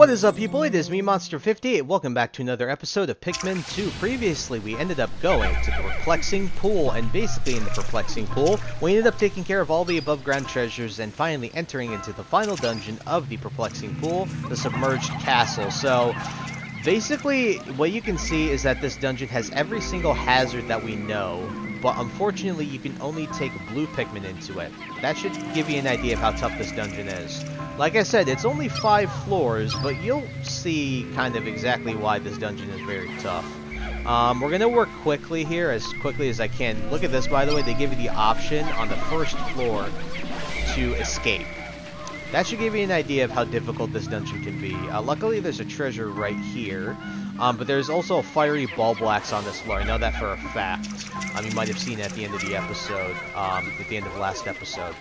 What is up, people? It is me, Monster58. Welcome back to another episode of Pikmin 2. Previously, we ended up going to the Perplexing Pool, and basically in the Perplexing Pool, we ended up taking care of all the above-ground treasures and finally entering into the final dungeon of the Perplexing Pool, the Submerged Castle. So, basically, what you can see is that this dungeon has every single hazard that we know, but unfortunately, you can only take blue Pikmin into it. That should give you an idea of how tough this dungeon is. Like I said, it's only 5 floors, but you'll see kind of exactly why this dungeon is very tough. We're going to work quickly here, as quickly as I can. Look at this, by the way. They give you the option on the first floor to escape. That should give you an idea of how difficult this dungeon can be. Luckily, there's a treasure right here. But there's also a fiery ball blacks on this floor. I know that for a fact. You might have seen it at the end of the episode, at the end of the last episode.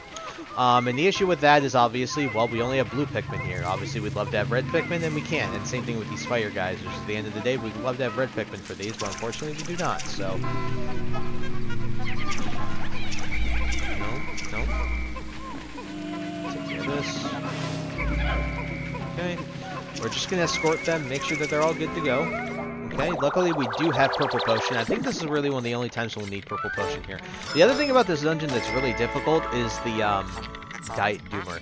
And the issue with that is obviously, well, we only have blue Pikmin here. Obviously, we'd love to have red Pikmin, and we can't. And same thing with these fire guys, which at the end of the day, we'd love to have red Pikmin for these, but unfortunately, we do not, so... No. Take care of this. Okay. We're just going to escort them, make sure that they're all good to go. Okay, luckily we do have Purple Potion. I think this is really one of the only times we'll need Purple Potion here. The other thing about this dungeon that's really difficult is the Diet Doomer.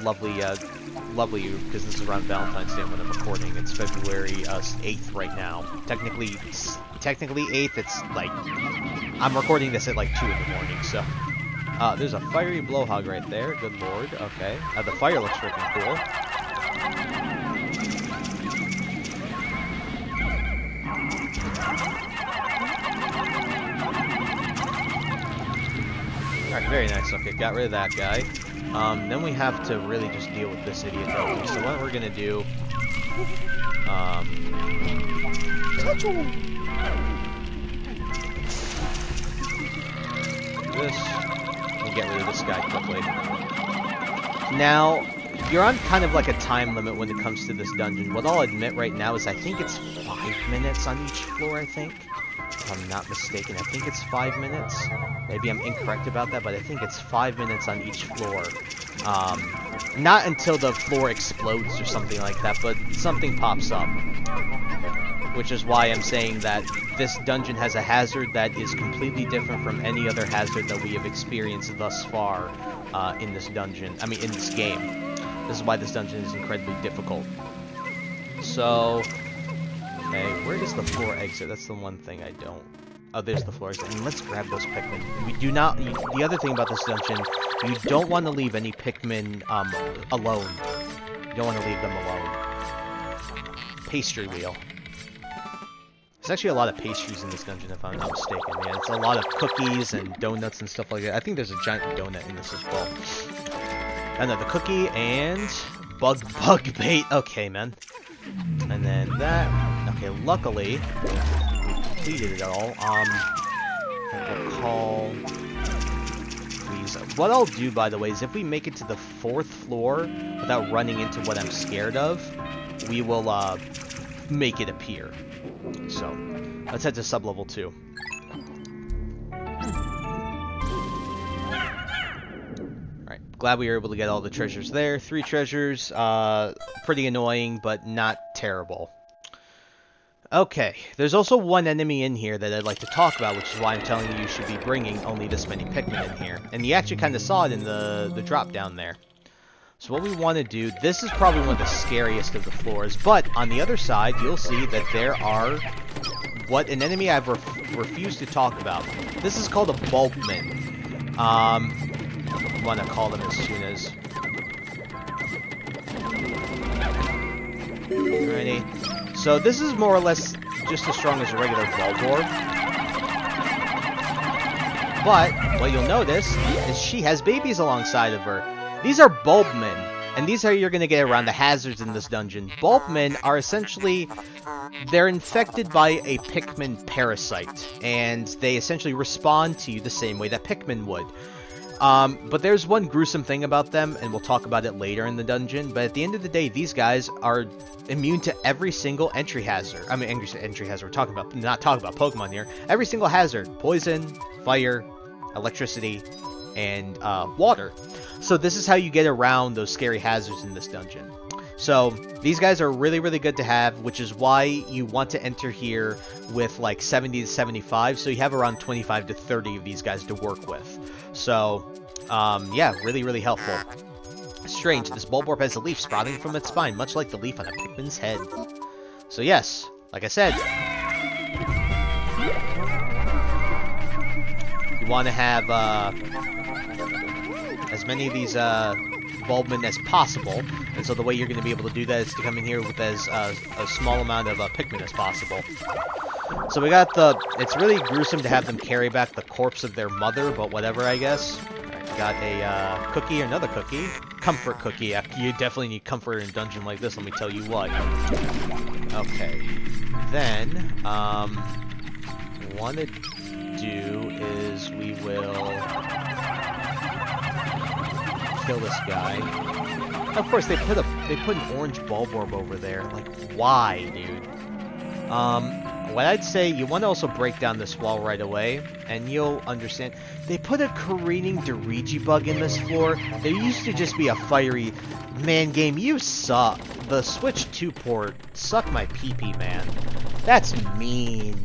Lovely, because this is around Valentine's Day when I'm recording. It's February 8th right now. Technically 8th, it's like... I'm recording this at like 2 in the morning, so... there's a fiery blowhog right there, good lord, okay. The fire looks freaking cool. Alright, very nice. Okay, got rid of that guy. Then we have to really just deal with this idiot though. So what we're gonna do... this. We'll get rid of this guy quickly. Now, you're on kind of like a time limit when it comes to this dungeon. What I'll admit right now is I think it's 5 minutes on each floor, I think. If I'm not mistaken, I think it's 5 minutes. Maybe I'm incorrect about that, but I think it's 5 minutes on each floor. Not until the floor explodes or something like that, but something pops up. Which is why I'm saying that this dungeon has a hazard that is completely different from any other hazard that we have experienced thus far in this dungeon. I mean, in this game. This is why this dungeon is incredibly difficult. So... okay, where does the floor exit? That's the one thing I don't... oh, there's the floor exit. And let's grab those Pikmin. We do not... the other thing about this dungeon, you don't want to leave any Pikmin alone. You don't want to leave them alone. Pastry wheel. There's actually a lot of pastries in this dungeon, if I'm not mistaken. Yeah, it's a lot of cookies and donuts and stuff like that. I think there's a giant donut in this as well. Another cookie and... bug bait. Okay, man. And then that... okay, luckily, we completed it all. We'll call these. What I'll do, by the way, is if we make it to the 4th floor without running into what I'm scared of, we will make it appear. So, let's head to sub-level 2. Alright, glad we were able to get all the treasures there. 3 treasures, pretty annoying, but not terrible. Okay, there's also one enemy in here that I'd like to talk about, which is why I'm telling you should be bringing only this many Pikmin in here. And you actually kind of saw it in the drop down there. So what we want to do, this is probably one of the scariest of the floors, but on the other side, you'll see that there are what an enemy I've refused to talk about. This is called a Bulkman. I want to call them as soon as... alrighty. So this is more or less just as strong as a regular Voltor. But what you'll notice is she has babies alongside of her. These are Bulbmen, and these are you're going to get around the hazards in this dungeon. Bulbmen are essentially, they're infected by a Pikmin parasite, and they essentially respond to you the same way that Pikmin would. But there's one gruesome thing about them, and we'll talk about it later in the dungeon, but at the end of the day, these guys are immune to every single entry hazard. I mean, entry hazard, we're talking about, not talking about Pokemon here. Every single hazard, poison, fire, electricity, and water. So this is how you get around those scary hazards in this dungeon. So these guys are really, really good to have, which is why you want to enter here with like 70 to 75, so you have around 25 to 30 of these guys to work with. So, yeah, really, really helpful. Strange, this Bulborb has a leaf sprouting from its spine, much like the leaf on a Pikmin's head. So yes, like I said, you want to have as many of these Bulbmen as possible, and so the way you're going to be able to do that is to come in here with as a small amount of Pikmin as possible. So we got the... It's really gruesome to have them carry back the corpse of their mother, but whatever, I guess. Alright, we got a cookie, another cookie. Comfort cookie. You definitely need comfort in a dungeon like this, let me tell you what. Okay. Then, what to do is we will... kill this guy. Of course, they put an orange Bulborb over there. Like, why, dude? What I'd say, you want to also break down this wall right away, and you'll understand. They put a careening Dirigi bug in this floor. There used to just be a fiery... Man, game, you suck. The Switch 2 port, suck my pee-pee, man. That's mean.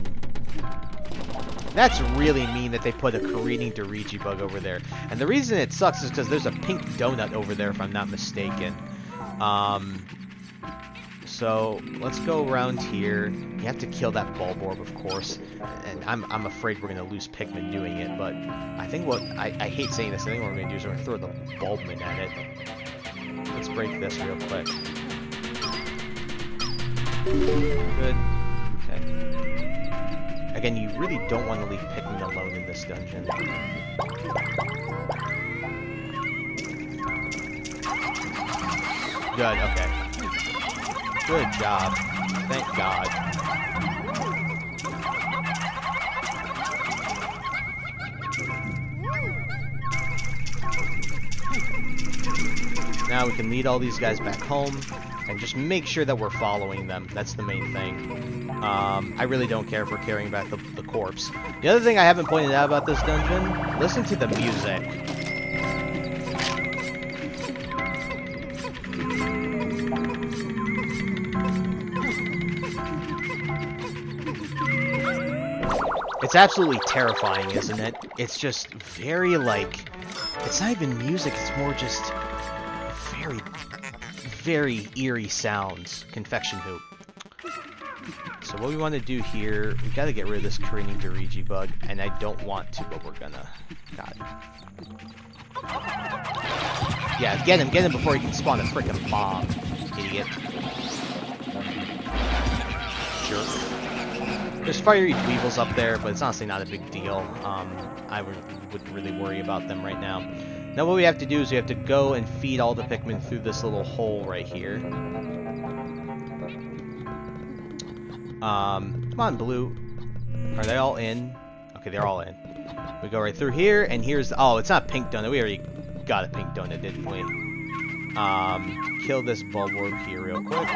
That's really mean that they put a careening Dirigi bug over there. And the reason it sucks is because there's a pink donut over there, if I'm not mistaken. So, let's go around here. You have to kill that Bulborb, of course. And I'm afraid we're going to lose Pikmin doing it, but I think what... I hate saying this, I think what we're going to do is we're going to throw the Bulbmin at it. Let's break this real quick. Good. Okay. Again, you really don't want to leave Pikmin alone in this dungeon. Good, okay. Good job. Thank God. Now we can lead all these guys back home. And just make sure that we're following them. That's the main thing. I really don't care if we're carrying back the corpse. The other thing I haven't pointed out about this dungeon, listen to the music. It's absolutely terrifying, isn't it? It's just very, like... It's not even music, it's more just... very eerie sounds. Confection hoop. So what we want to do here, we got to get rid of this careening Dirigi bug, and I don't want to, but we're gonna. God. Yeah, get him before he can spawn a frickin' bomb, idiot. Jerk. There's fiery Dweevils up there, but it's honestly not a big deal. I wouldn't really worry about them right now. Now what we have to do is we have to go and feed all the Pikmin through this little hole right here. Come on, Blue. Are they all in? Okay, they're all in. We go right through here, and here's... Oh, it's not pink donut. We already got a pink donut, didn't we? Kill this Bulborb here real quick.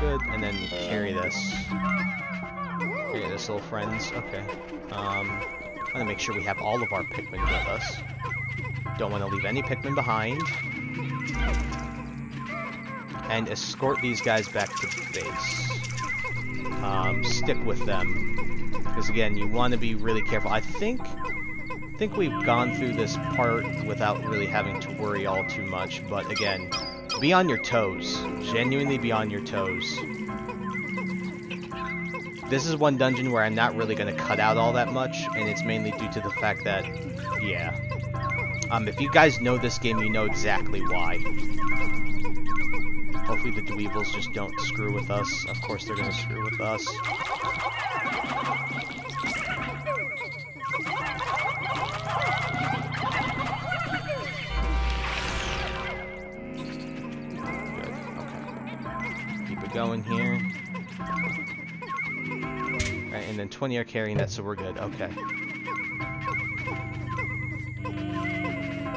Good, and then carry this. Carry this, little friends. Okay. I want to make sure we have all of our Pikmin with us. Don't want to leave any Pikmin behind. And escort these guys back to base. Stick with them. Because again, you want to be really careful. I think we've gone through this part without really having to worry all too much. But again, be on your toes. Genuinely be on your toes. This is one dungeon where I'm not really going to cut out all that much, and it's mainly due to the fact that, yeah. If you guys know this game, you know exactly why. Hopefully the Dweevils just don't screw with us. Of course they're going to screw with us. Good, okay. Keep it going here. Alright, and then 20 are carrying that, so we're good. Okay.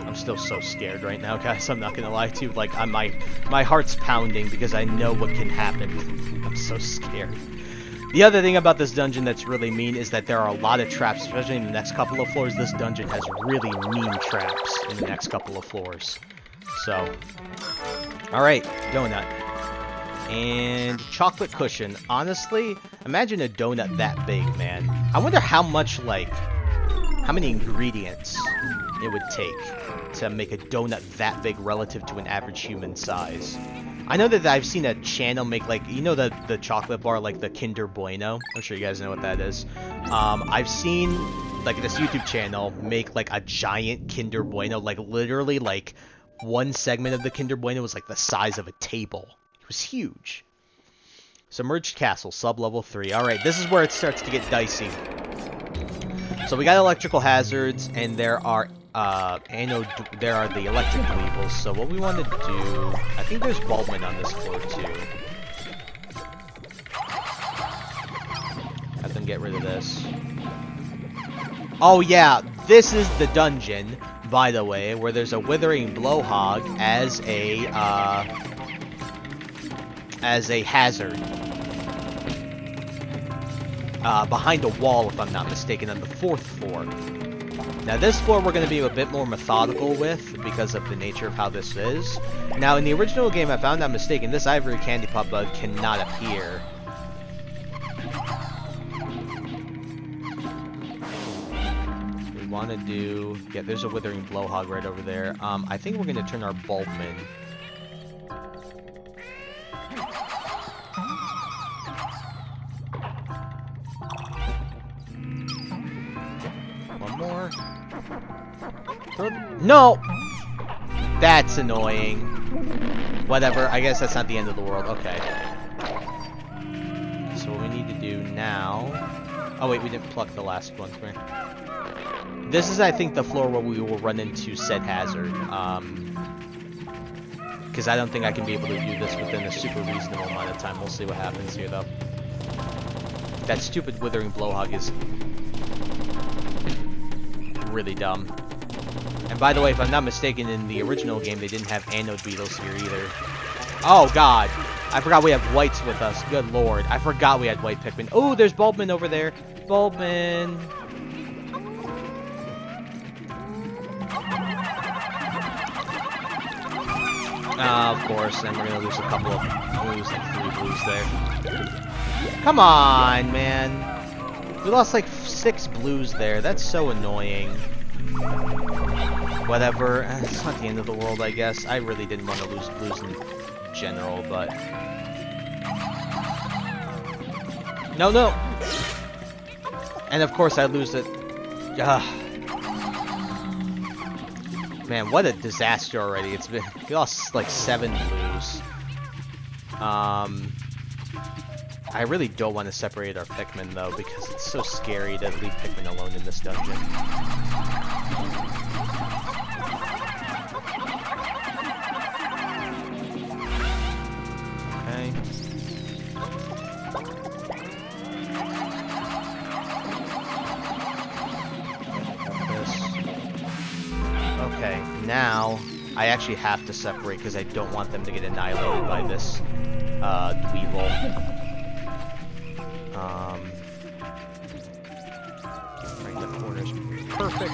I'm still so scared right now, guys. I'm not gonna lie to you. Like, my heart's pounding because I know what can happen. I'm so scared. The other thing about this dungeon that's really mean is that there are a lot of traps, especially in the next couple of floors. This dungeon has really mean traps in the next couple of floors. So, Alright, donut. And chocolate cushion. Honestly, imagine a donut that big, man. I wonder how much, like, how many ingredients it would take to make a donut that big relative to an average human size. I know that I've seen a channel make, like, you know the chocolate bar, like the Kinder Bueno? I'm sure you guys know what that is. I've seen, like, this YouTube channel make, like, a giant Kinder Bueno, like, literally, like, one segment of the Kinder Bueno was, like, the size of a table. It was huge. Submerged Castle, sub-level 3. Alright, this is where it starts to get dicey. So we got electrical hazards, and there are the electric dweebles. So what we want to do, I think there's Bulbman on this floor too. Have them get rid of this. Oh yeah, this is the dungeon, by the way, where there's a withering blowhog as a hazard. Behind a wall, if I'm not mistaken, on the 4th floor. Now, this floor we're going to be a bit more methodical with, because of the nature of how this is. Now, in the original game, if I'm not mistaken, this ivory candy pop bug cannot appear. We want to do... Yeah, there's a withering blowhog right over there. I think we're going to turn our Bulbman. One more. No! That's annoying. Whatever, I guess that's not the end of the world. Okay. So what we need to do now... Oh wait, we didn't pluck the last one. Come here. This is, I think, the floor where we will run into said hazard. Because I don't think I can be able to do this within a super reasonable amount of time. We'll see what happens here, though. That stupid withering blowhog is really dumb. And by the way, if I'm not mistaken, in the original game, they didn't have anode beetles here either. Oh, God. I forgot we have whites with us. Good lord. I forgot we had white Pikmin. Oh, there's Bulbman over there. Bulbman. Of course. And we're going to lose a couple of blues, like 3 blues there. Come on, man. We lost like 6 blues there. That's so annoying. Whatever. It's not the end of the world, I guess. I really didn't want to lose blues in general, but... No, no! And of course I lose it. Ugh. Man, what a disaster already. It's been... We lost like 7 blues. I really don't want to separate our Pikmin, though, because it's so scary to leave Pikmin alone in this dungeon. Okay. Okay, now I actually have to separate because I don't want them to get annihilated by this Dweevil. Right in the corners. Perfect.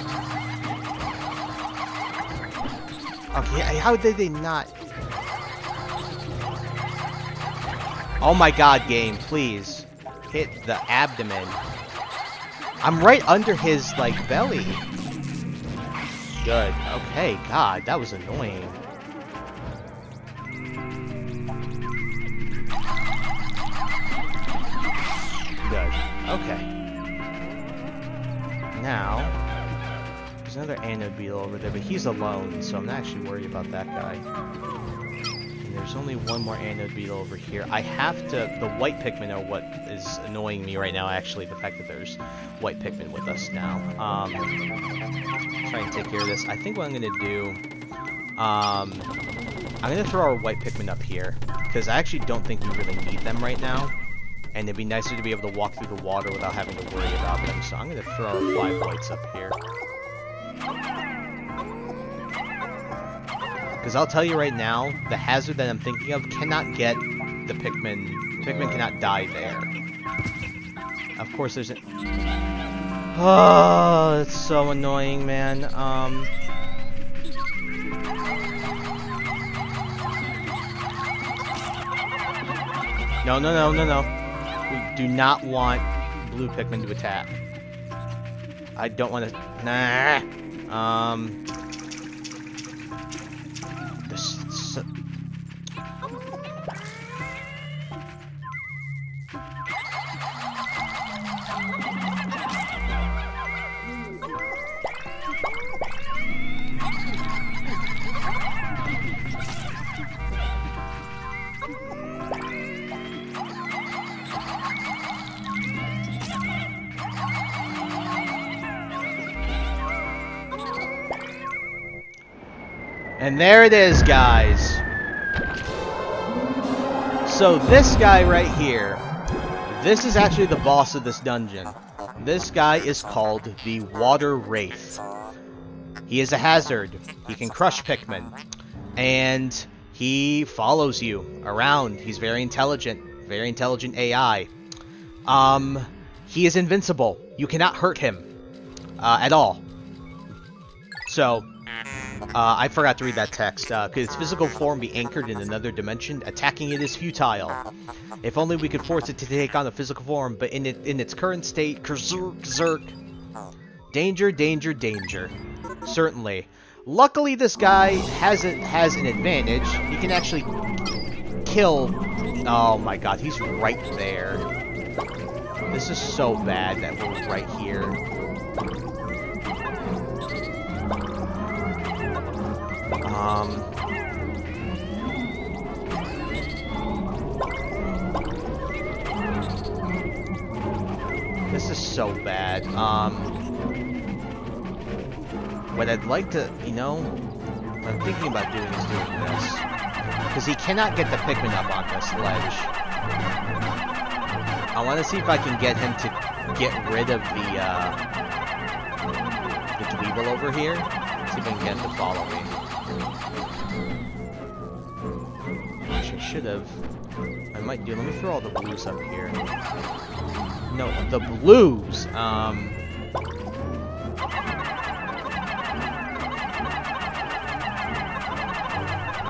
Okay, how did they not? Oh my god, game, please. Hit the abdomen. I'm right under his, like, belly. Good. Okay, god, that was annoying. Good. Okay. Now, there's another anode beetle over there, but he's alone, so I'm not actually worried about that guy. And there's only one more anode beetle over here. I have to... The white Pikmin are what is annoying me right now, actually, the fact that there's white Pikmin with us now. Try and take care of this. I think what I'm going to do... I'm going to throw our white Pikmin up here, because I actually don't think we really need them right now. And it'd be nicer to be able to walk through the water without having to worry about them. So I'm going to throw our 5 whites up here. Because I'll tell you right now, the hazard that I'm thinking of cannot get the Pikmin. Pikmin cannot die there. Of course there's an... Oh, it's so annoying, man. No, no, no, no, no. We do not want blue Pikmin to attack. I don't want to... Nah. This... And there it is, guys. So this guy right here, this is actually the boss of this dungeon. This guy is called the Water Wraith. He is a hazard. He can crush Pikmin. And he follows you around. He's very intelligent AI. He is invincible. You cannot hurt him at all. So... I forgot to read that text. Could its physical form be anchored in another dimension? Attacking it is futile. If only we could force it to take on a physical form, but in its current state, zerk. Danger, danger, danger. Certainly. Luckily, this guy has an advantage. He can actually kill... Oh my god, he's right there. This is so bad that we're right here. This is so bad. What I'd like to, you know, what I'm thinking about doing is doing this. Because he cannot get the Pikmin up on this ledge. I want to see if I can get him to get rid of the Dweeble over here. See if I can get him to follow me. Which I should have. I might do. Let me throw all the blues up here. No, the blues.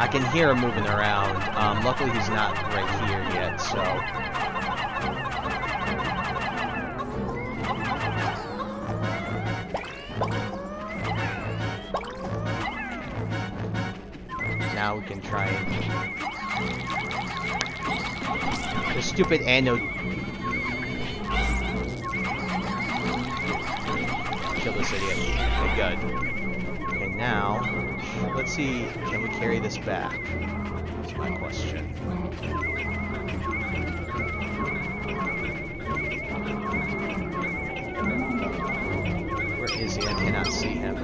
I can hear him moving around. Luckily, he's not right here yet, so. Now we can try and... The stupid anode... Kill this idiot. Okay, good. Okay, now... Let's see, can we carry this back? That's my question. Where is he? I cannot see him.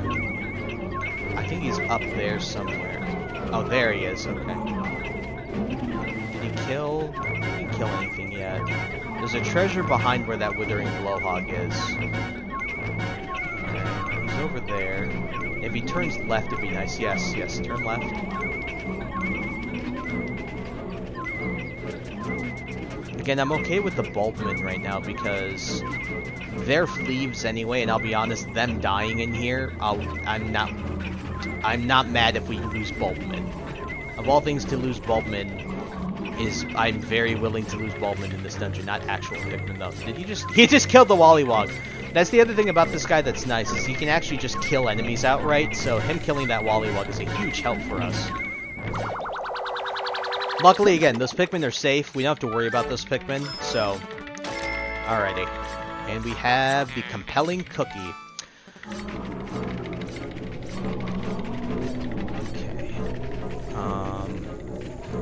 I think he's up there somewhere. Oh, there he is. Okay. Did he kill? He didn't kill anything yet. There's a treasure behind where that withering blowhog is. Okay. He's over there. If he turns left, it'd be nice. Yes, yes. Turn left. Again, I'm okay with the Bulbmin right now because they're thieves anyway, and I'll be honest, them dying in here, I'm not mad if we lose Bulbmin. Of all things to lose Bulbmin I'm very willing to lose Bulbmin in this dungeon, not actual Pikmin though. Did he just killed the Wollywog. That's the other thing about this guy that's nice, is he can actually just kill enemies outright, so him killing that Wollywog is a huge help for us. Luckily, again, those Pikmin are safe. We don't have to worry about those Pikmin, so... Alrighty. And we have the compelling cookie. Okay.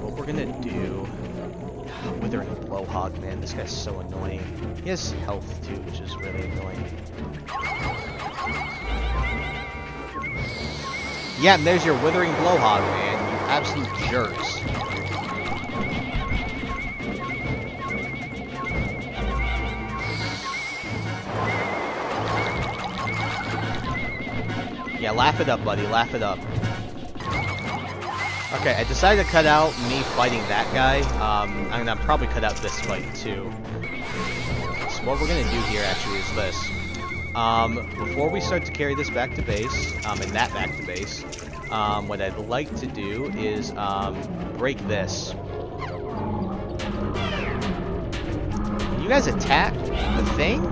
What we're gonna do... Withering Blowhog, man, this guy's so annoying. He has health, too, which is really annoying. Yeah, and there's your Withering Blowhog, man. You absolute jerks. Yeah, laugh it up, buddy. Laugh it up. Okay, I decided to cut out me fighting that guy. I'm gonna probably cut out this fight, too. So what we're gonna do here, actually, is this. Before we start to carry this back to base, and that back to base, what I'd like to do is, break this. you guys attack the thing?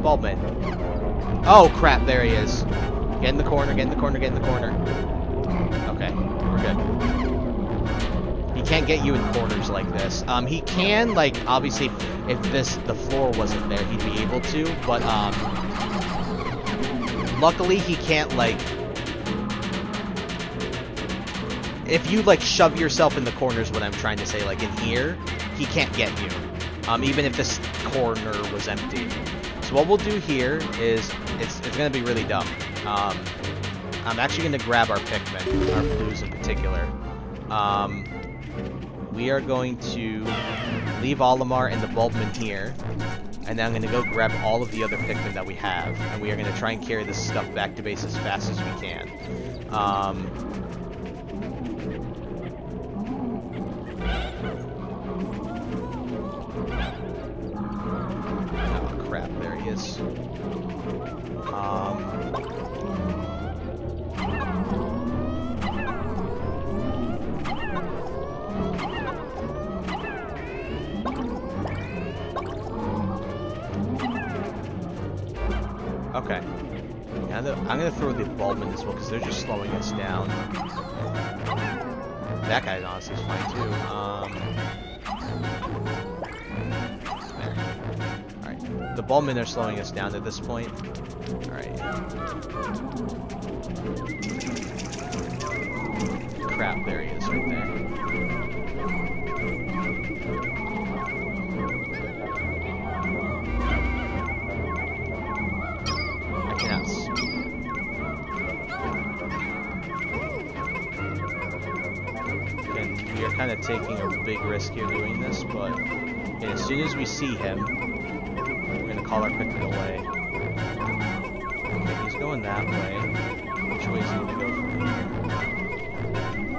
Bulbman. Oh, crap. There he is. Get in the corner, get in the corner, get in the corner. Okay, we're good. He can't get you in corners like this. He can, like, obviously, if the floor wasn't there, he'd be able to, but, luckily he can't, like, if you, like, shove yourself in the corners, what I'm trying to say, like, in here, he can't get you. Even if this corner was empty. So what we'll do here is, it's gonna be really dumb. I'm actually gonna grab our Pikmin, our blues in particular. We are going to leave Olimar and the Bulbman here, and then I'm gonna go grab all of the other Pikmin that we have, and we are gonna try and carry this stuff back to base as fast as we can. Oh crap, there he is. Okay. Now I'm gonna throw the Bulbman as well because they're just slowing us down. That guy honestly is fine too. There. Alright. The Bulbman are slowing us down at this point. Alright. Crap, there he is right there. Kind of taking a big risk here doing this, but as soon as we see him, we're gonna call our Pikmin away. Okay, he's going that way. Which way is he gonna go from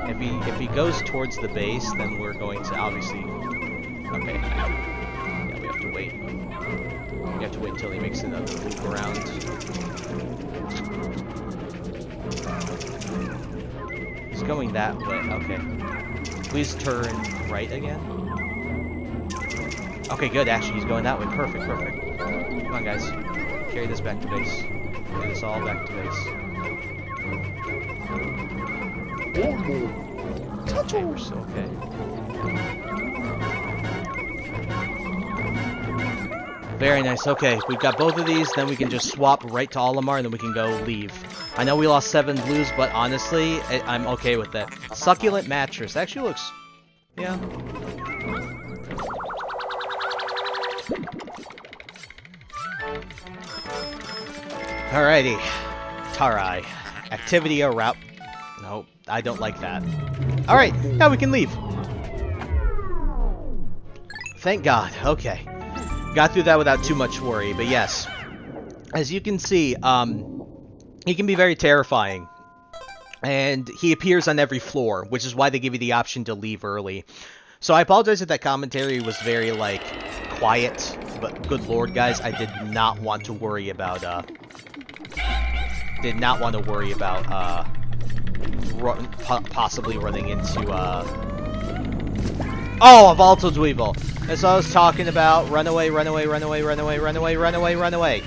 here? If he goes towards the base, then we're going to obviously. Okay. Yeah, we have to wait. We have to wait until he makes another loop around. He's going that way. Okay. Please turn right again. Okay, good. Actually, he's going that way. Perfect, perfect. Come on, guys. Carry this back to base. Carry this all back to base. Okay, we're still okay. Very nice. Okay, we've got both of these. Then we can just swap right to Olimar, and then we can go leave. I know we lost 7 blues, but honestly, I'm okay with that. Succulent mattress. Actually looks... yeah. Alrighty. Tarai. Activity or route... nope, I don't like that. Alright, now we can leave. Thank God. Okay. Got through that without too much worry, but yes. As you can see, he can be very terrifying. And he appears on every floor, which is why they give you the option to leave early. So I apologize if that commentary was very, like, quiet. But good lord, guys, I did not want to worry about, possibly running into, oh, a Volto's Weevil! That's what I was talking about. Run away, run away, run away, run away, run away, run away, run away.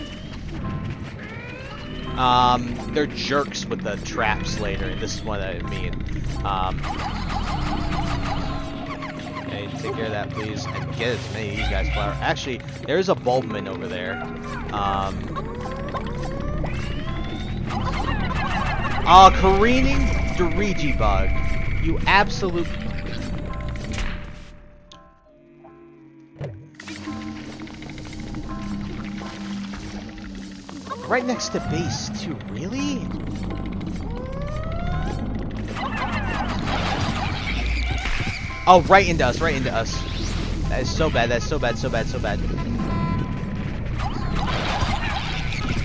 They're jerks with the traps later, and this is what I mean. Okay, take care of that, please, and get as many of these guys flower. Actually, there's a Bulbman over there. Careening Dirigi Bug. You absolute... right next to base, too. Really? Oh, right into us, right into us. That is so bad, that's so bad, so bad, so bad.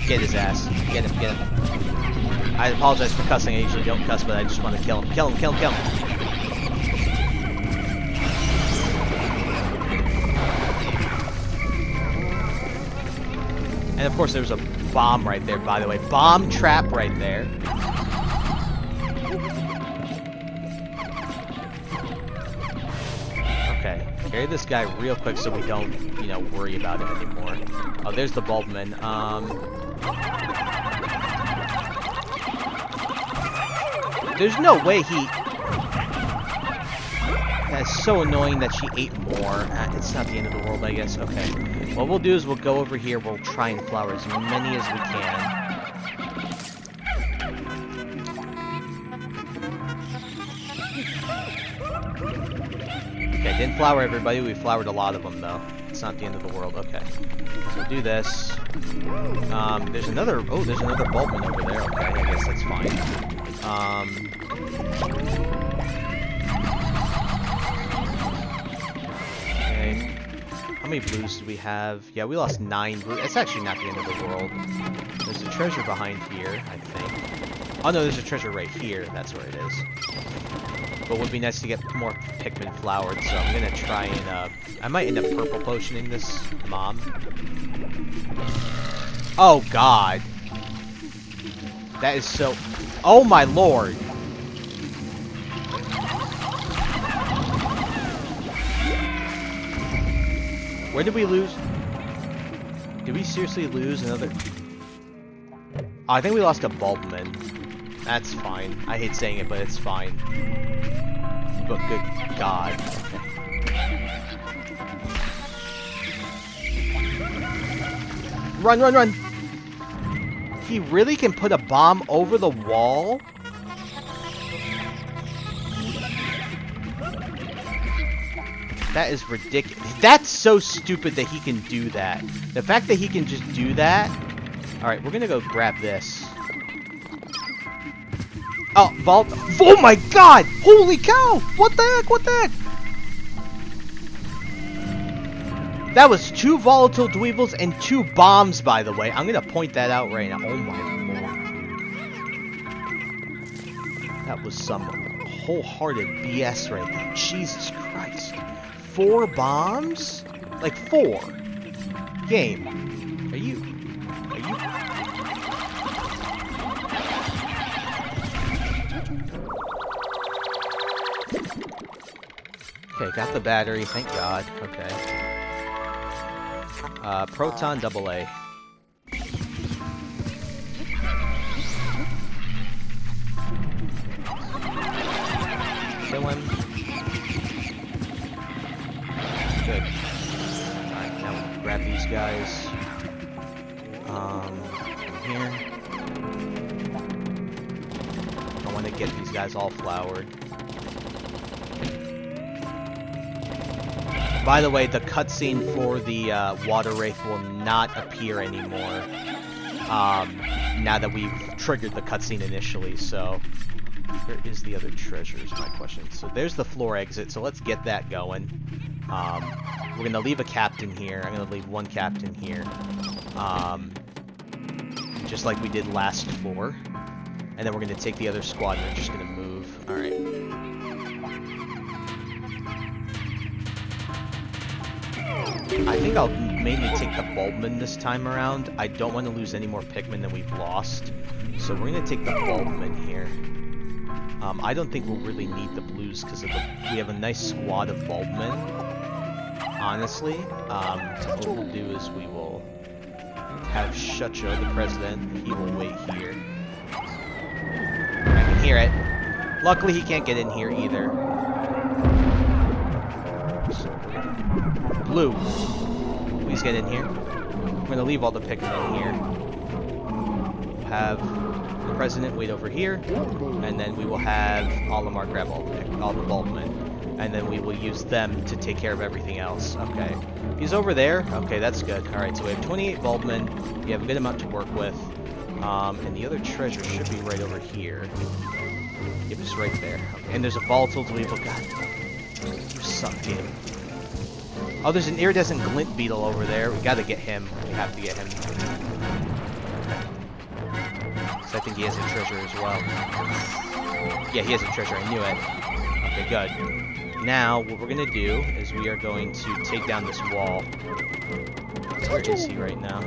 Get his ass. Get him, get him. I apologize for cussing, I usually don't cuss, but I just want to kill him. Kill him, kill him, kill him. And of course there's a bomb right there, by the way. Bomb trap right there. Okay. Carry this guy real quick so we don't, you know, worry about him anymore. Oh, there's the Bulbman. There's no way he... That's so annoying that she ate more. It's not the end of the world, I guess. Okay. What we'll do is we'll go over here. We'll try and flower as many as we can. Okay, didn't flower everybody. We flowered a lot of them, though. It's not the end of the world. Okay. So we'll do this. There's another... Oh, there's another Bulbman over there. Okay, I guess that's fine. Okay. How many blues do we have? Yeah, we lost 9 blues. It's actually not the end of the world. There's a treasure behind here, I think. Oh, no, there's a treasure right here. That's where it is. But it would be nice to get more Pikmin flowered, so I'm gonna try and, I might end up purple potioning this mom. Oh, God. That is so... Oh, my lord. Where did we lose? Did we seriously lose another... Oh, I think we lost a Bulbman. That's fine. I hate saying it, but it's fine. But good God. Run, run, run! He really can put a bomb over the wall? That is ridiculous. That's so stupid that he can do that. The fact that he can just do that... Alright, we're gonna go grab this. Oh, vault. Oh my God! Holy cow! What the heck? What the heck? That was 2 volatile dweebles and 2 bombs, by the way. I'm gonna point that out right now. Oh my lord. That was some wholehearted BS right there. Jesus Christ. 4 bombs? Like 4. Game. Are you... Okay, got the battery, thank God. Okay. Proton AA. Kill him. Good. Alright, now we'll grab these guys. Here. I want to get these guys all flowered. By the way, the cutscene for the water wraith will not appear anymore now that we've triggered the cutscene initially, so... Where is the other treasure is my question. So there's the floor exit, so let's get that going. We're going to leave a captain here. I'm going to leave 1 captain here. Just like we did last floor. And then we're going to take the other squad and we're just going to move. Alright. I think I'll mainly take the Bulbman this time around. I don't want to lose any more Pikmin than we've lost. So we're going to take the Bulbman here. I don't think we'll really need the blues because we have a nice squad of Bulbmen. Honestly. So what we'll do is we will have Shucho, the president. He will wait here. I can hear it. Luckily he can't get in here either. Blue, please get in here. I'm going to leave all the Pikmin in here. We'll have the president wait over here, and then we will have Olimar grab all the Bulbmen, and then we will use them to take care of everything else. Okay, he's over there. Okay, that's good. All right, so we have 28 Bulbmen. We have a good amount to work with, and the other treasure should be right over here. Yep, it's right there. Okay. And there's a volatile dweeble. God, you suck, game. Oh, there's an iridescent glint beetle over there. We gotta get him. We have to get him. So I think he has a treasure as well. Yeah, he has a treasure. I knew it. Okay, good. Now, what we're gonna do is we are going to take down this wall. Where is he right now?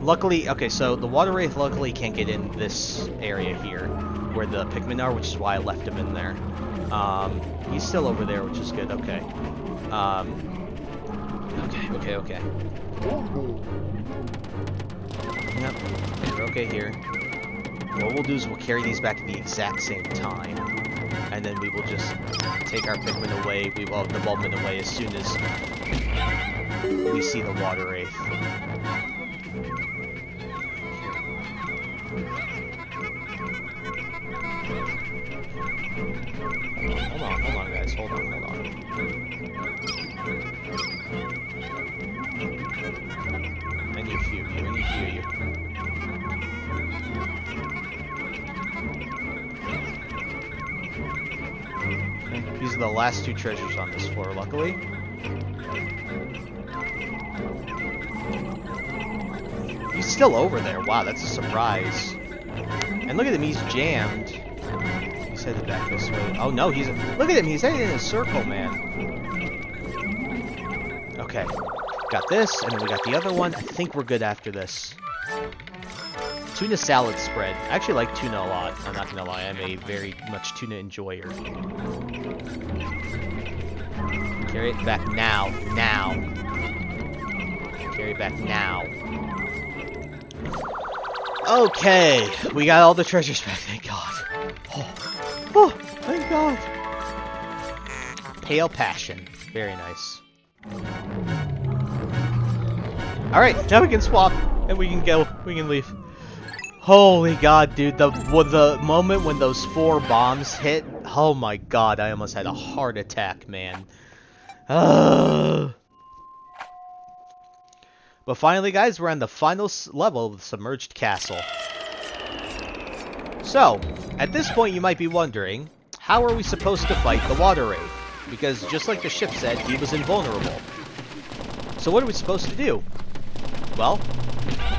Luckily, okay, so the water wraith luckily can't get in this area here, where the Pikmin are, which is why I left him in there. He's still over there, which is good. Okay. Okay. Yep, we're okay here. What we'll do is we'll carry these back at the exact same time, and then we will just take our Pikmin away. We will have the Bulbmin away as soon as we see the water wraith. Hold on, guys. Hold on. I need a few of you. Okay, these are the last two treasures on this floor, luckily. He's still over there. Wow, that's a surprise. And look at him, he's jammed. He's headed back this way. Oh no, look at him, he's headed in a circle, man. Okay, got this, and then we got the other one. I think we're good after this. Tuna salad spread. I actually like tuna a lot. I'm not gonna lie, I'm a very much tuna enjoyer. Carry it back now. Carry it back now. Okay, we got all the treasures back, thank God. Oh, thank God. Pale Passion. Very nice. Alright, now we can swap, and we can go. We can leave. Holy God, dude. The moment when those 4 bombs hit, oh my God, I almost had a heart attack, man. But finally, guys, we're on the final level of the Submerged Castle. So, at this point, you might be wondering, how are we supposed to fight the water wraith? Because just like the ship said, he was invulnerable. So what are we supposed to do? Well,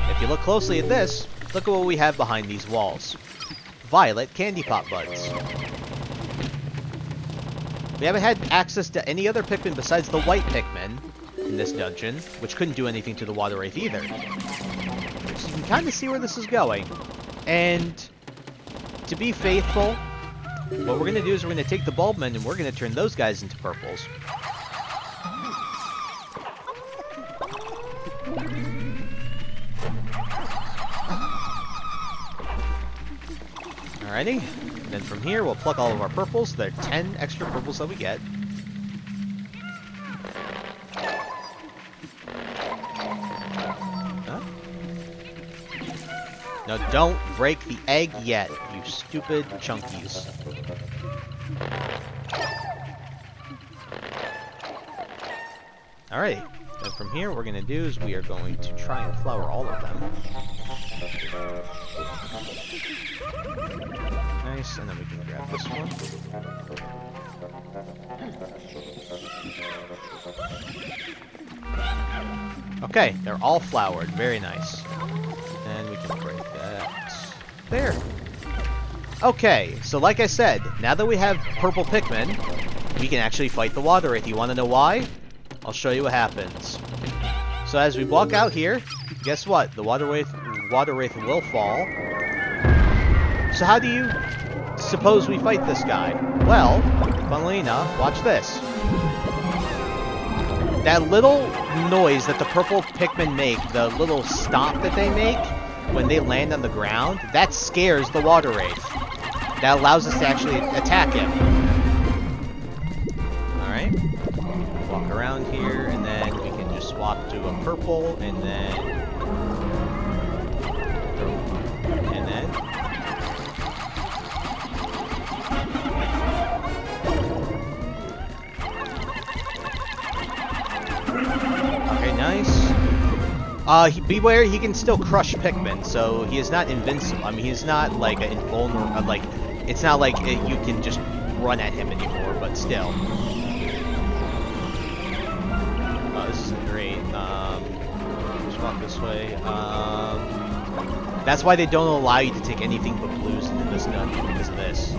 if you look closely at this, look at what we have behind these walls. Violet candy pop buds. We haven't had access to any other Pikmin besides the white Pikmin in this dungeon, which couldn't do anything to the water wraith either. So you can kind of see where this is going. And to be faithful, what we're going to do is we're going to take the Bulbmin and we're going to turn those guys into purples. Alrighty, and then from here we'll pluck all of our purples. There are 10 extra purples that we get. Huh? No, don't break the egg yet, you stupid chunkies. Alright, and from here what we're going to do is we are going to try and flower all of them. Nice, and then we can grab this one. Okay, they're all flowered. Very nice. And we can break that there. Okay, so like I said, now that we have purple Pikmin, we can actually fight the water wraith. You want to know why? I'll show you what happens. So as we walk out here, guess what? The water wraith will fall. So how do you suppose we fight this guy? Well, funnily enough, watch this. That little noise that the purple Pikmin make, the little stomp that they make when they land on the ground, that scares the water wraith. That allows us to actually attack him. Alright. Walk around here, and then we can just swap to a purple, and then... Nice. Beware, he can still crush Pikmin, so he is not invincible. I mean, he's not like an invulnerable. Like, it's not like you can just run at him anymore, but still. Oh, this is great. Just walk this way. That's why they don't allow you to take anything but blues into this dungeon, because of this.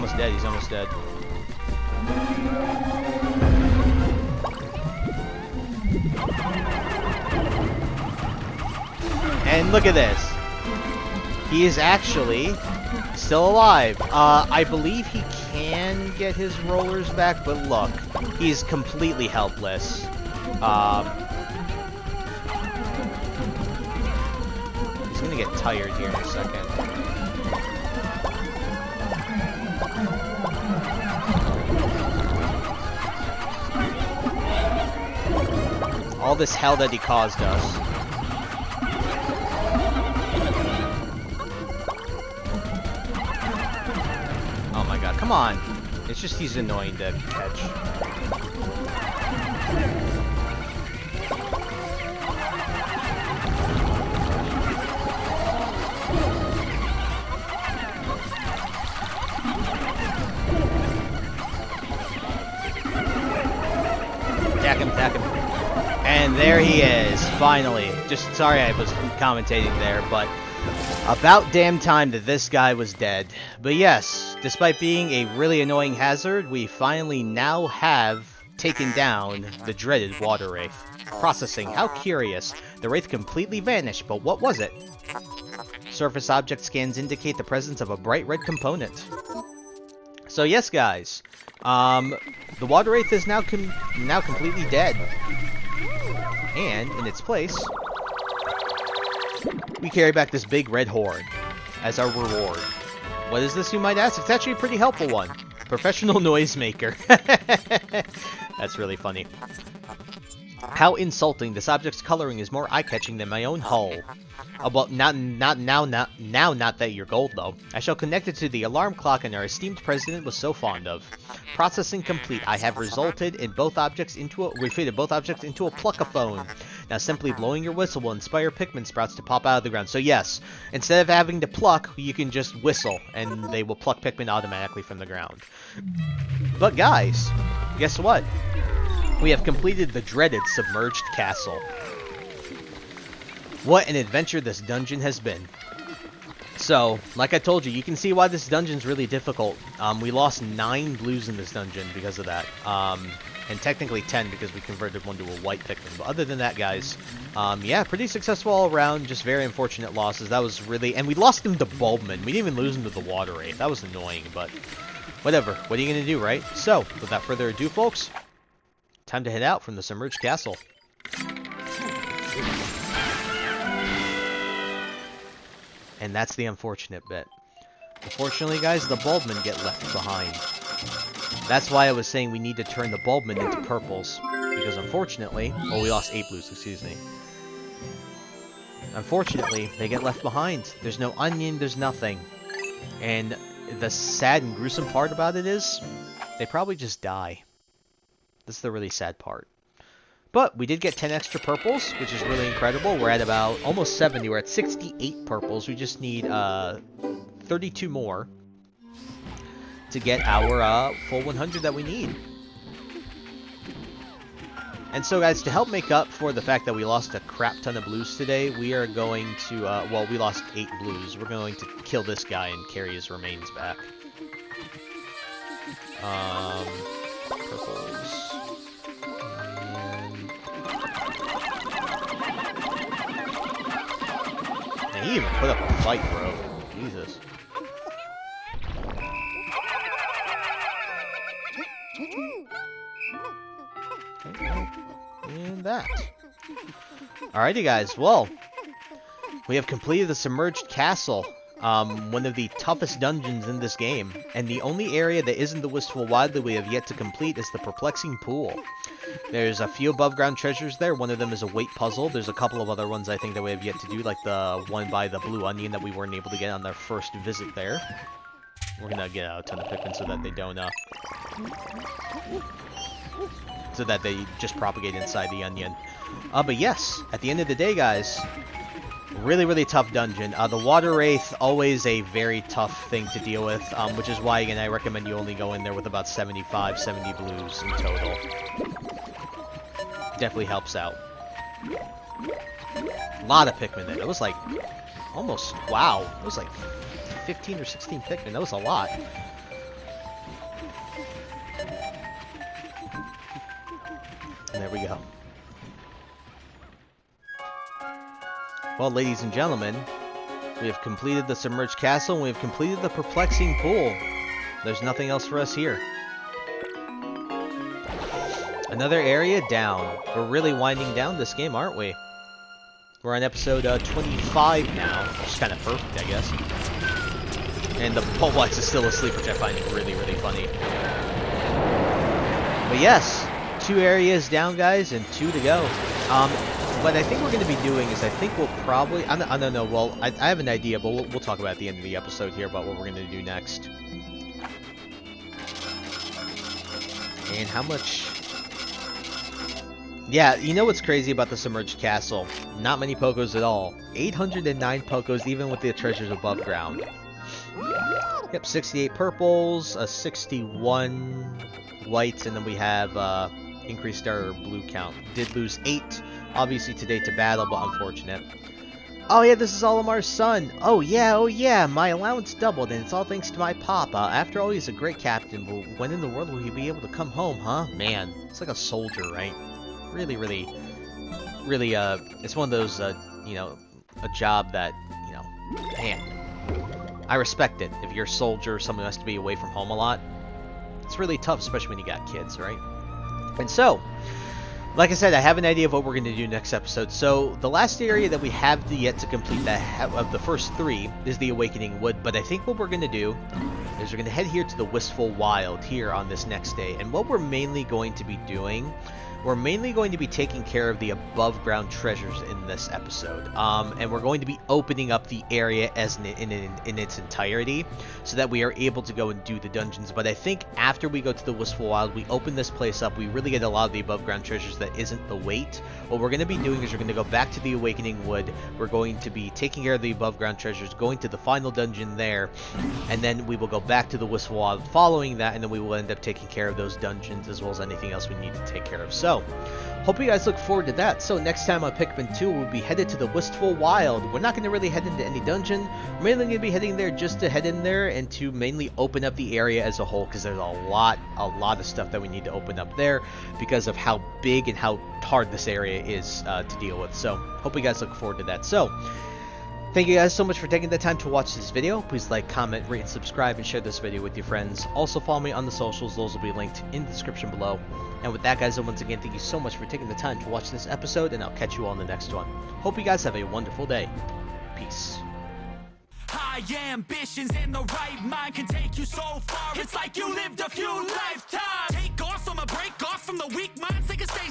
almost dead. He's almost dead. And look at this. He is actually still alive. I believe he can get his rollers back, but look, he's completely helpless. He's gonna get tired here in a second. All this hell that he caused us. Oh my god, come on! It's just he's annoying to catch. Attack him. And there he is, finally. Just sorry I was commentating there, but about damn time that this guy was dead. But yes, despite being a really annoying hazard, we finally now have taken down the dreaded water wraith. Processing, how curious. The wraith completely vanished, but what was it? Surface object scans indicate the presence of a bright red component. So yes, guys, the water wraith is now completely dead. And in its place, we carry back this big red horn as our reward. What is this, you might ask? It's actually a pretty helpful one. Professional noisemaker. That's really funny. How insulting. This object's coloring is more eye-catching than my own hull. Well, not that you're gold, though. I shall connect it to the alarm clock and our esteemed president was so fond of. Processing complete. I have refitted both objects into a pluckaphone. Now simply blowing your whistle will inspire Pikmin sprouts to pop out of the ground. So yes, instead of having to pluck, you can just whistle, and they will pluck Pikmin automatically from the ground. But guys, guess what? We have completed the dreaded Submerged Castle. What an adventure this dungeon has been. So, like I told you, you can see why this dungeon's really difficult. We lost 9 blues in this dungeon because of that. And technically 10 because we converted one to a white Pikmin. But other than that, guys, yeah, pretty successful all around. Just very unfortunate losses. That was really... And we lost him to Bulbman. We didn't even lose him to the Water Wraith. That was annoying, but whatever. What are you going to do, right? So, without further ado, folks, time to head out from the Submerged Castle. And that's the unfortunate bit. Unfortunately, guys, the Bulbmen get left behind. That's why I was saying we need to turn the Bulbmen into purples. Because unfortunately... Oh, we lost 8 blues, excuse me. Unfortunately, they get left behind. There's no onion, there's nothing. And the sad and gruesome part about it is... they probably just die. That's the really sad part. But we did get 10 extra purples, which is really incredible. We're at about almost 70. We're at 68 purples. We just need 32 more to get our full 100 that we need. And so, guys, to help make up for the fact that we lost a crap ton of blues today, we are going to, well, we lost 8 blues. We're going to kill this guy and carry his remains back. Purples. He even put up a fight, bro. Jesus. Okay. And that. Alrighty, guys. Well, we have completed the Submerged Castle. One of the toughest dungeons in this game. And the only area that isn't the Wistful Wild that we have yet to complete is the Perplexing Pool. There's a few above ground treasures there. One of them is a weight puzzle. There's a couple of other ones I think that we have yet to do, like the one by the blue onion that we weren't able to get on our first visit there. We're gonna get a ton of Pikmin so that they don't, so that they just propagate inside the onion. But yes, at the end of the day, guys, really, really tough dungeon. The Water Wraith, always a very tough thing to deal with, which is why, again, I recommend you only go in there with about 75, 70 blues in total. Definitely helps out. A lot of Pikmin there. It was like, almost, wow. It was like 15 or 16 Pikmin. That was a lot. There we go. Well, ladies and gentlemen, we have completed the Submerged Castle, and we have completed the perplexing pool. There's nothing else for us here. Another area down. We're really winding down this game, aren't we? We're on episode 25 now, which is kind of perfect, I guess. And the Polwax is still asleep, which I find really, really funny. But yes, 2 areas down, guys, and 2 to go. What I think we're going to be doing is I think we'll probably... I don't know, well, I have an idea, but we'll talk about at the end of the episode here about what we're going to do next. And how much... Yeah, you know what's crazy about the Submerged Castle? Not many Pokos at all. 809 Pokos, even with the treasures above ground. Yep, 68 purples, 61 whites, and then we have increased our blue count. Did lose 8, obviously today to battle, but unfortunate. Oh yeah, this is Olimar's son. Oh yeah, my allowance doubled, and it's all thanks to my papa. After all, he's a great captain, but when in the world will he be able to come home, huh? Man, it's like a soldier, right? Really, it's one of those, you know, a job that, you know, man, I respect it. If you're a soldier, someone who has to be away from home a lot, it's really tough, especially when you got kids, right? And so, like I said, I have an idea of what we're going to do next episode. So, the last area that we have yet to complete that of the first 3 is the Awakening Wood, but I think what we're going to do is we're going to head here to the Wistful Wild here on this next day, and what we're mainly going to be doing... We're mainly going to be taking care of the above ground treasures in this episode, and we're going to be opening up the area as in its entirety, so that we are able to go and do the dungeons. But I think after we go to the Wistful Wild, we open this place up, we really get a lot of the above ground treasures that isn't the wait. What we're going to be doing is we're going to go back to the Awakening Wood, we're going to be taking care of the above ground treasures, going to the final dungeon there, and then we will go back to the Wistful Wild following that, and then we will end up taking care of those dungeons as well as anything else we need to take care of. So, hope you guys look forward to that. So next time on Pikmin 2, we'll be headed to the Wistful Wild. We're not going to really head into any dungeon. We're mainly going to be heading there just to head in there and to mainly open up the area as a whole, because there's a lot of stuff that we need to open up there because of how big and how hard this area is to deal with. So hope you guys look forward to that. So thank you guys so much for taking the time to watch this video. Please like, comment, rate, and subscribe, and share this video with your friends. Also follow me on the socials. Those will be linked in the description below. And with that, guys, once again, thank you so much for taking the time to watch this episode, and I'll catch you all in the next one. Hope you guys have a wonderful day. Peace. High ambitions and the right mind can take you so far. It's like you lived a few lifetimes. Take off from a break off from the weak minds. They can stay